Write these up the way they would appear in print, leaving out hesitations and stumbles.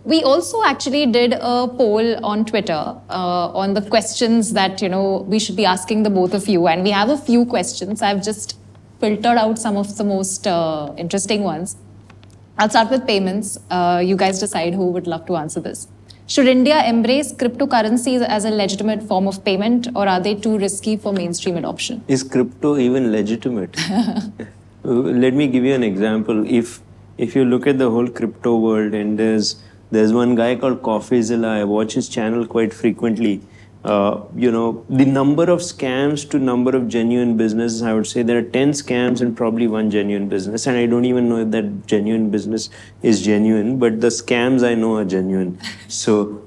We also actually did a poll on Twitter on the questions that, we should be asking the both of you. And we have a few questions. I've just filtered out some of the most interesting ones. I'll start with payments. You guys decide who would love to answer this. Should India embrace cryptocurrencies as a legitimate form of payment, or are they too risky for mainstream adoption? Is crypto even legitimate? Let me give you an example. If you look at the whole crypto world, and there's one guy called CoffeeZilla, I watch his channel quite frequently. The number of scams to number of genuine businesses, I would say there are 10 scams and probably one genuine business. And I don't even know if that genuine business is genuine, but the scams I know are genuine. So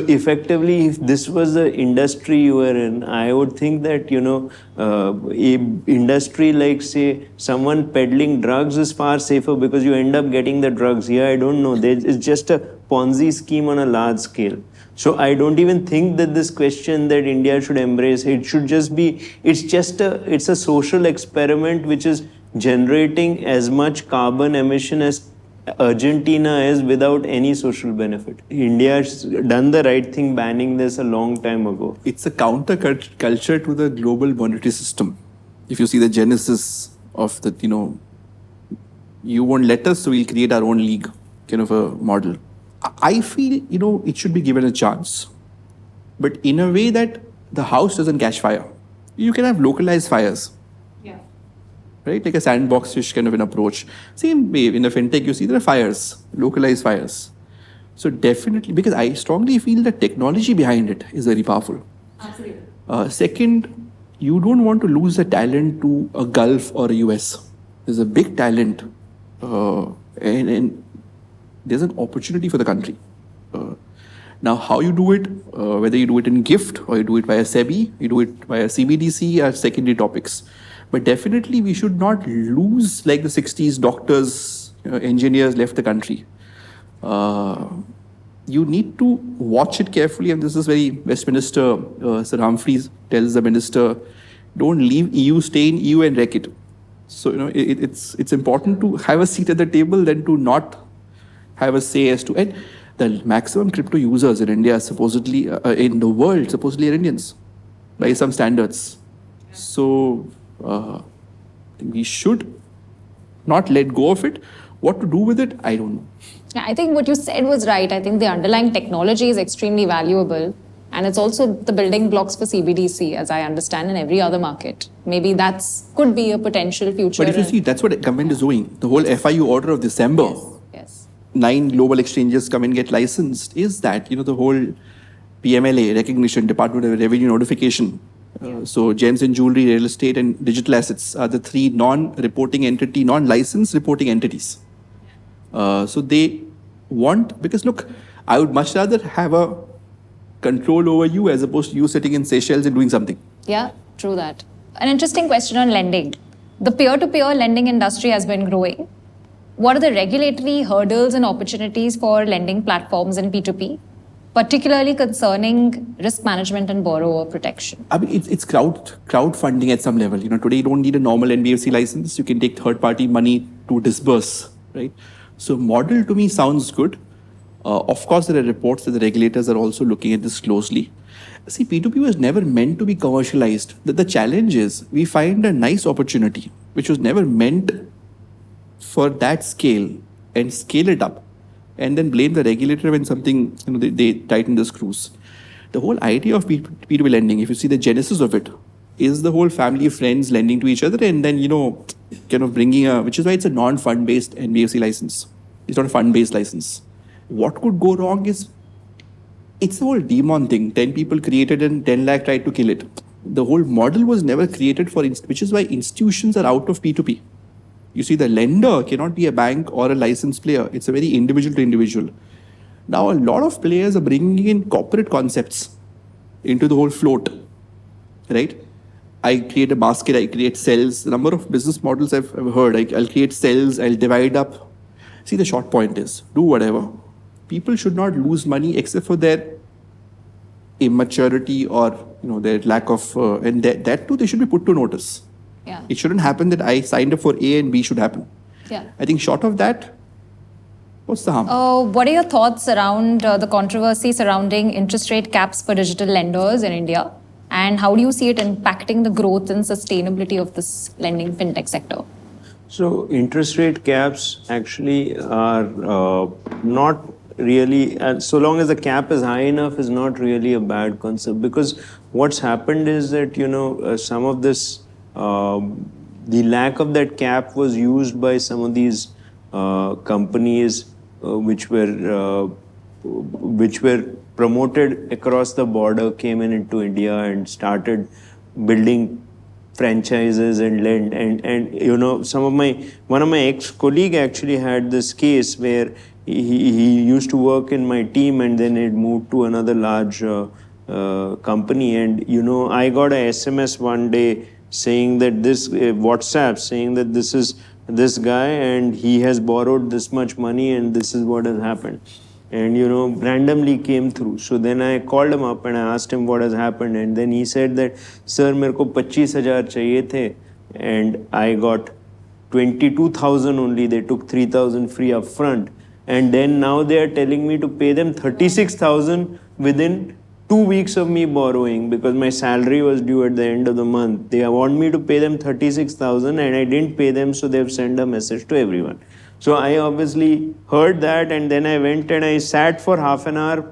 effectively, if this was the industry you were in, I would think that, a industry like, say, someone peddling drugs is far safer because you end up getting the drugs. Here, I don't know. It's just a Ponzi scheme on a large scale. So I don't even think that this question that India should embrace, it should just be, it's a social experiment which is generating as much carbon emission as Argentina is without any social benefit. India's done the right thing banning this a long time ago. It's a counter culture to the global monetary system. If you see the genesis of the, you won't let us, so we'll create our own league kind of a model. I feel, it should be given a chance, but in a way that the house doesn't catch fire. You can have localized fires. Yeah. Right? Like a sandbox-ish kind of an approach. Same way, in the fintech, you see there are fires, localized fires. So definitely, because I strongly feel the technology behind it is very powerful. Absolutely. Second, you don't want to lose the talent to a Gulf or a US. There's a big talent and there's an opportunity for the country. Now, how you do it, whether you do it in GIFT or you do it via SEBI, you do it via CBDC are secondary topics. But definitely we should not lose like the 60s doctors, engineers left the country. You need to watch it carefully, and this is very Westminster. Sir Humphreys tells the minister, don't leave EU, stay in EU and wreck it. So, it's important to have a seat at the table than to not have a say as to, and the maximum crypto users in India supposedly, in the world, supposedly are Indians by some standards. So we should not let go of it. What to do with it, I don't know. Yeah, I think what you said was right. I think the underlying technology is extremely valuable. And it's also the building blocks for CBDC, as I understand, in every other market. Maybe could be a potential future. But if you see, that's what government is doing. The whole FIU order of December. Yes. 9 global exchanges come and get licensed, is that, the whole PMLA, recognition, Department of Revenue notification. So gems and jewelry, real estate and digital assets are the 3 non-licensed reporting entities. So they want, because look, I would much rather have a control over you as opposed to you sitting in Seychelles and doing something. Yeah, true that. An interesting question on lending. The peer-to-peer lending industry has been growing. What are the regulatory hurdles and opportunities for lending platforms in P2P, particularly concerning risk management and borrower protection? I mean, it's crowdfunding at some level. Today you don't need a normal NBFC license. You can take third-party money to disburse, right? So model to me sounds good. Of course, there are reports that the regulators are also looking at this closely. See, P2P was never meant to be commercialized. The challenge is we find a nice opportunity which was never meant for that scale and scale it up and then blame the regulator when something, they tighten the screws. The whole idea of P2P lending, if you see the genesis of it, is the whole family of friends lending to each other and then, kind of bringing which is why it's a non-fund-based NBFC license. It's not a fund-based license. What could go wrong is, it's the whole demon thing. 10 people created and 10 lakh tried to kill it. The whole model was never created for, which is why institutions are out of P2P. You see, the lender cannot be a bank or a licensed player. It's a very individual to individual. Now, a lot of players are bringing in corporate concepts into the whole float, right? I create a basket, I create cells. The number of business models I've heard, I'll create cells, I'll divide up. See, the short point is, do whatever. People should not lose money except for their immaturity or their lack of, and that too, they should be put to notice. Yeah. It shouldn't happen that I signed up for A and B should happen. Yeah. I think short of that, What's the harm? What are your thoughts around the controversy surrounding interest rate caps for digital lenders in India? And how do you see it impacting the growth and sustainability of this lending fintech sector? So interest rate caps actually are not really, so long as the cap is high enough, is not really a bad concept, because what's happened is that, some of this, the lack of that cap was used by some of these companies which were promoted across the border, came into India and started building franchises and lend, and one of my ex-colleague actually had this case where he used to work in my team, and then it moved to another large company, and I got a SMS one day saying that this WhatsApp saying that this is this guy and he has borrowed this much money and this is what has happened, and randomly came through. So then I called him up and I asked him what has happened, and then he said that, sir, मेरे को 25,000 चाहिए थे and I got 22,000 only. They took 3,000 free up front, and then now they are telling me to pay them 36,000 within 2 weeks of me borrowing, because my salary was due at the end of the month. They want me to pay them 36,000 and I didn't pay them, so they've sent a message to everyone. So I obviously heard that, and then I went and I sat for half an hour,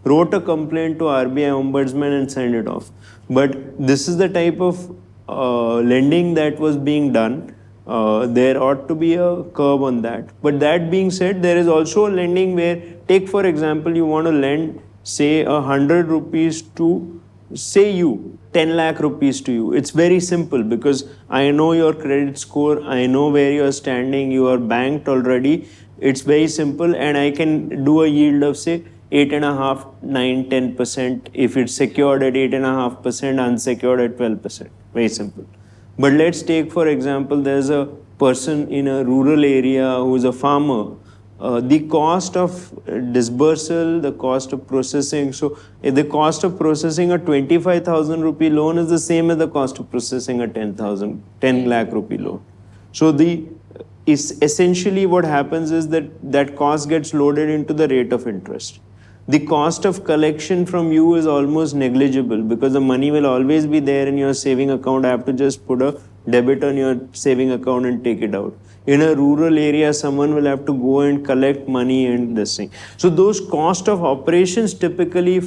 wrote a complaint to RBI Ombudsman and sent it off. But this is the type of lending that was being done. There ought to be a curb on that. But that being said, there is also a lending where, take for example, you want to lend, say, 100 rupees to, say, you 10 lakh rupees to you. It's very simple, because I know your credit score, I know where you are standing, you are banked already. It's very simple, and I can do a yield of, say, 8.5%, 9%, 10% if it's secured at 8.5%, unsecured at 12%. Very simple. But let's take, for example, there's a person in a rural area who's a farmer. The cost of disbursal, the cost of processing. So the cost of processing a 25,000 rupee loan is the same as the cost of processing a 10 lakh rupee loan. So essentially what happens is that cost gets loaded into the rate of interest. The cost of collection from you is almost negligible, because the money will always be there in your saving account. I have to just put a debit on your saving account and take it out. In a rural area, someone will have to go and collect money and this thing. So those cost of operations typically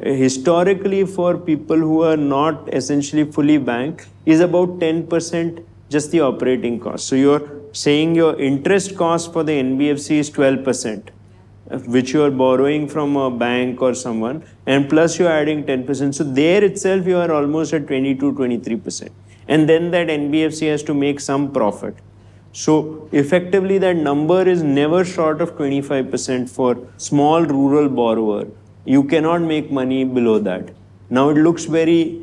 historically for people who are not essentially fully banked is about 10% just the operating cost. So you're saying your interest cost for the NBFC is 12%. Which you are borrowing from a bank or someone, and plus you're adding 10%. So there itself you are almost at 22, 23%. And then that NBFC has to make some profit. So effectively that number is never short of 25% for small rural borrower. You cannot make money below that. Now it looks very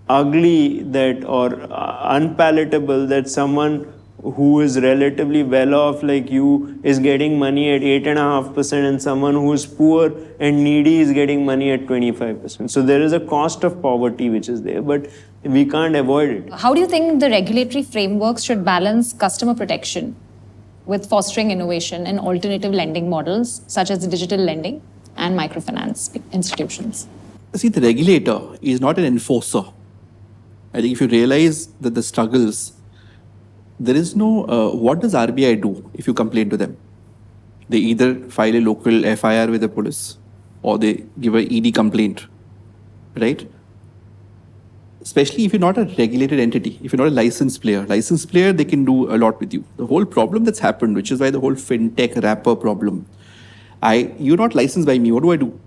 ugly that, or unpalatable, that someone who is relatively well off like you is getting money at 8.5%, and someone who is poor and needy is getting money at 25%. So there is a cost of poverty which is there, but we can't avoid it. How do you think the regulatory frameworks should balance customer protection with fostering innovation and alternative lending models, such as digital lending and microfinance institutions? See, the regulator is not an enforcer. I think if you realize that the struggles, there is no, what does RBI do if you complain to them? They either file a local FIR with the police, or they give a ED complaint, right? Especially if you're not a regulated entity, if you're not a licensed player, they can do a lot with you. The whole problem that's happened, which is why the whole fintech wrapper problem, you're not licensed by me, what do?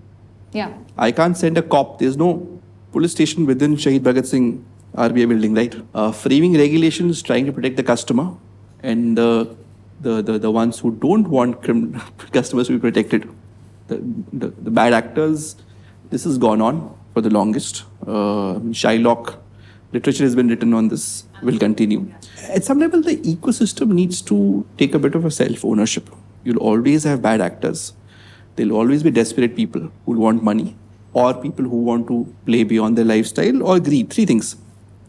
Yeah. I can't send a cop. There's no police station within Shahid Bhagat Singh RBI building, right? Framing regulations, trying to protect the customer, and the ones who don't want customers to be protected, the bad actors. This has gone on for the longest. Shylock literature has been written on this, will continue. At some level, the ecosystem needs to take a bit of a self-ownership. You'll always have bad actors. There'll always be desperate people who want money, or people who want to play beyond their lifestyle, or greed. Three things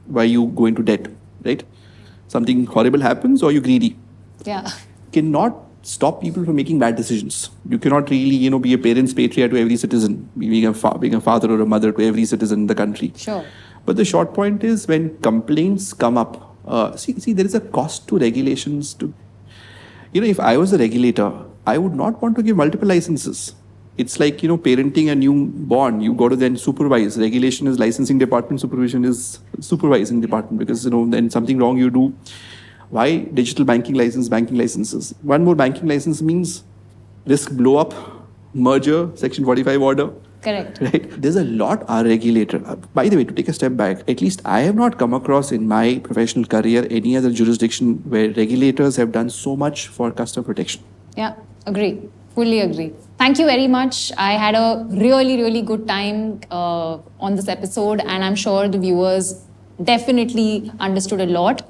why you go into debt, right? Something horrible happens, or you're greedy. Yeah. Cannot stop people from making bad decisions. You cannot really, be a parent's patria to every citizen, being a father or a mother to every citizen in the country. Sure. But the short point is when complaints come up, see, there is a cost to regulations. If I was a regulator, I would not want to give multiple licenses. It's like, parenting a newborn. You got to then supervise. Regulation is licensing department, supervision is supervising department, because, then something wrong you do. Why digital banking licenses? One more banking license means risk blow up, merger, Section 45 order. Correct. Right? There's a lot our regulator. By the way, to take a step back, at least I have not come across in my professional career any other jurisdiction where regulators have done so much for customer protection. Yeah, agree. Fully agree. Thank you very much. I had a really, really good time on this episode, and I'm sure the viewers definitely understood a lot.